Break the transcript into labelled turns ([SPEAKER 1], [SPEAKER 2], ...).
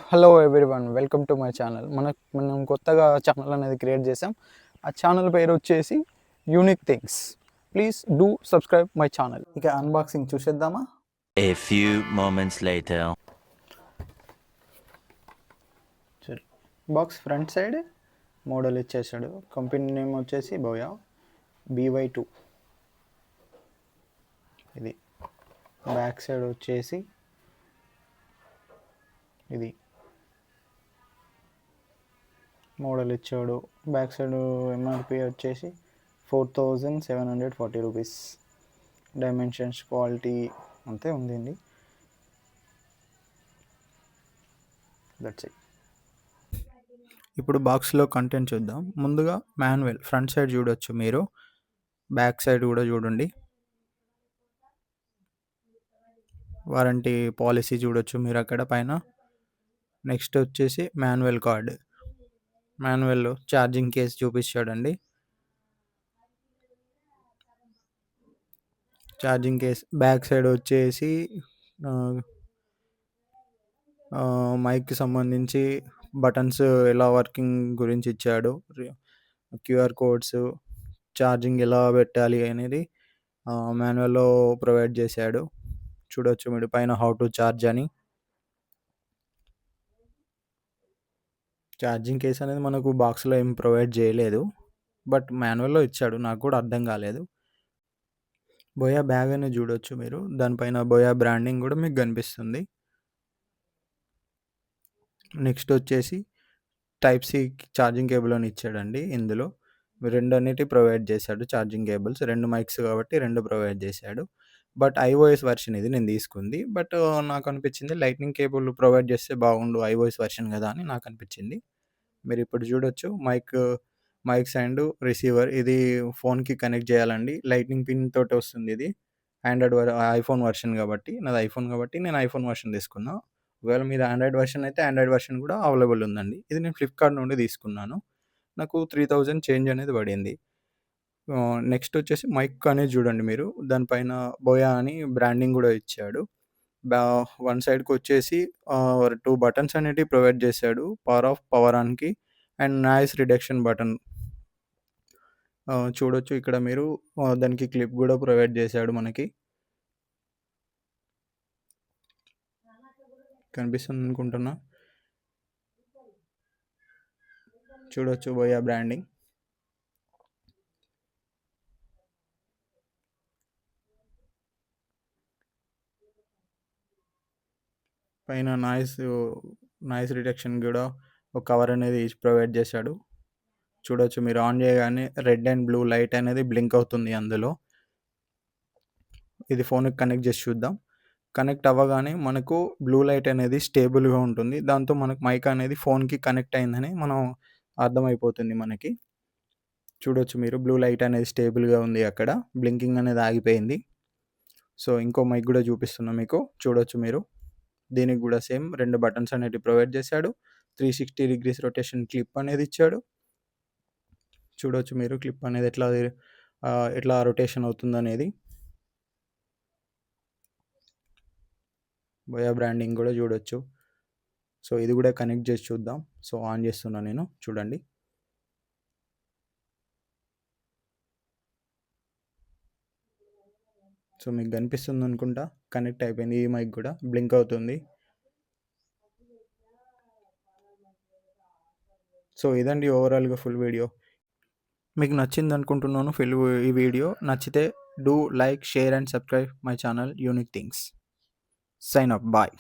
[SPEAKER 1] Hello everyone, welcome to my channel. మనం కొత్తగా channel అనేది క్రియేట్ చేసాం. ఆ ఛానల్ పేరు వచ్చేసి unique things. Please do subscribe my channel. ఇక అన్బాక్సింగ్ చూసేద్దామా?
[SPEAKER 2] A few moments later.
[SPEAKER 1] Box front side model ఇచ్చేసాడు. కంపెనీ నేమ్ వచ్చేసి బోయా BY2. ఇది బ్యాక్ సైడ్ వచ్చేసి ఇది మోడల్ ఇచ్చాడు. బ్యాక్ సైడ్ ఎంఆర్పి వచ్చేసి 4740 రూపీస్. డైమెన్షన్స్, క్వాలిటీ అంతే ఉందండి. That's it. ఇప్పుడు బాక్స్లో కంటెంట్ చూద్దాం. ముందుగా మాన్యువల్ ఫ్రంట్ సైడ్ చూడొచ్చు మీరు, బ్యాక్ సైడ్ కూడా చూడండి. వారంటీ పాలసీ చూడొచ్చు మీరు అక్కడ పైన. నెక్స్ట్ వచ్చేసి manual card, manual charging case చూపించాడండి. ఛార్జింగ్ కేస్ బ్యాక్ సైడ్ వచ్చేసి మైక్కి సంబంధించి బటన్స్ ఎలా వర్కింగ్ గురించి ఇచ్చాడు. క్యూఆర్ కోడ్స్, ఛార్జింగ్ ఎలా పెట్టాలి అనేది మాన్యువల్లో ప్రొవైడ్ చేశాడు. చూడొచ్చు మీరు పైన హౌ టు ఛార్జ్ అని. ఛార్జింగ్ కేస్ అనేది మనకు బాక్స్లో ఏం ప్రొవైడ్ చేయలేదు, బట్ మాన్యువల్లో ఇచ్చాడు. నాకు కూడా అర్థం కాలేదు. బోయా బ్యాగ్ అనేది చూడొచ్చు మీరు, దానిపైన బోయా బ్రాండింగ్ కూడా మీకు కనిపిస్తుంది. నెక్స్ట్ వచ్చేసి టైప్ సి ఛార్జింగ్ కేబుల్ అని ఇచ్చాడండి. ఇందులో రెండు అన్నిటి ప్రొవైడ్ చేశాడు. ఛార్జింగ్ కేబుల్స్ రెండు మైక్స్ కాబట్టి రెండు ప్రొవైడ్ చేశాడు. బట్ ఐఓఎస్ వర్షన్ ఇది నేను తీసుకుంది. బట్ నాకు అనిపించింది లైట్నింగ్ కేబుల్ ప్రొవైడ్ చేస్తే బాగుండు, ఐఓఎస్ వర్షన్ కదా అని నాకు అనిపించింది. మీరు ఇప్పుడు చూడొచ్చు మైక్స్ అండ్ రిసీవర్. ఇది ఫోన్కి కనెక్ట్ చేయాలండి. లైట్నింగ్ పిన్ తోటి వస్తుంది. ఇది ఐఫోన్ వర్షన్ కాబట్టి, నాది ఐఫోన్ కాబట్టి నేను ఐఫోన్ వర్షన్ తీసుకున్నా. ఒకవేళ మీద ఆండ్రాయిడ్ వర్షన్ అయితే ఆండ్రాయిడ్ వర్షన్ కూడా అవైలబుల్ ఉందండి. ఇది నేను ఫ్లిప్కార్ట్ నుండి తీసుకున్నాను. నాకు 3000 చేంజ్ అనేది పడింది. నెక్స్ట్ వచ్చేసి మైక్ అనేది చూడండి మీరు, దానిపైన బోయా అని బ్రాండింగ్ కూడా ఇచ్చాడు. వన్ సైడ్కి వచ్చేసి 2 బటన్స్ అనేటివి ప్రొవైడ్ చేశాడు. పవర్ ఆఫ్, పవర్ ఆన్కి అండ్ నాయిస్ రిడక్షన్ బటన్ చూడొచ్చు ఇక్కడ మీరు. దానికి క్లిప్ కూడా ప్రొవైడ్ చేశాడు మనకి. కనిపిస్తుంది అనుకుంటున్నా. చూడొచ్చు బోయా బ్రాండింగ్. పైన నాయిస్ రిడక్షన్ కూడా ఒక కవర్ అనేది ప్రొవైడ్ చేశాడు. చూడొచ్చు మీరు, ఆన్ చేయగానే రెడ్ అండ్ బ్లూ లైట్ అనేది బ్లింక్ అవుతుంది అందులో. ఇది ఫోన్కి కనెక్ట్ చేసి చూద్దాం. కనెక్ట్ అవ్వగానే మనకు బ్లూ లైట్ అనేది స్టేబుల్గా ఉంటుంది. దాంతో మనకు మైక్ అనేది ఫోన్కి కనెక్ట్ అయిందని మనం అర్థమైపోతుంది మనకి. చూడొచ్చు మీరు, బ్లూ లైట్ అనేది స్టేబుల్గా ఉంది, అక్కడ బ్లింకింగ్ అనేది ఆగిపోయింది. సో ఇంకో మైక్ కూడా చూపిస్తున్నా మీకు, చూడొచ్చు మీరు. దీనికి కూడా సేమ్ 2 బటన్స్ అనేవి ప్రొవైడ్ చేశాడు. 360 డిగ్రీస్ రొటేషన్ క్లిప్ అనేది ఇచ్చాడు. చూడొచ్చు మీరు క్లిప్ అనేది ఎట్లా రొటేషన్ అవుతుంది అనేది. బోయా బ్రాండింగ్ కూడా చూడొచ్చు. సో ఇది కూడా కనెక్ట్ చేసి చూద్దాం. సో ఆన్ చేస్తున్నా నేను, చూడండి. సో మీకు కనిపిస్తుంది అనుకుంటా, కనెక్ట్ అయిపోయింది. ఈ మైక్ కూడా బ్లింక్ అవుతుంది. సో ఇదండి ఓవరాల్గా ఫుల్ వీడియో. మీకు నచ్చింది అనుకుంటున్నాను ఈ వీడియో. నచ్చితే do like, share and subscribe my channel unique things. Sign up, bye.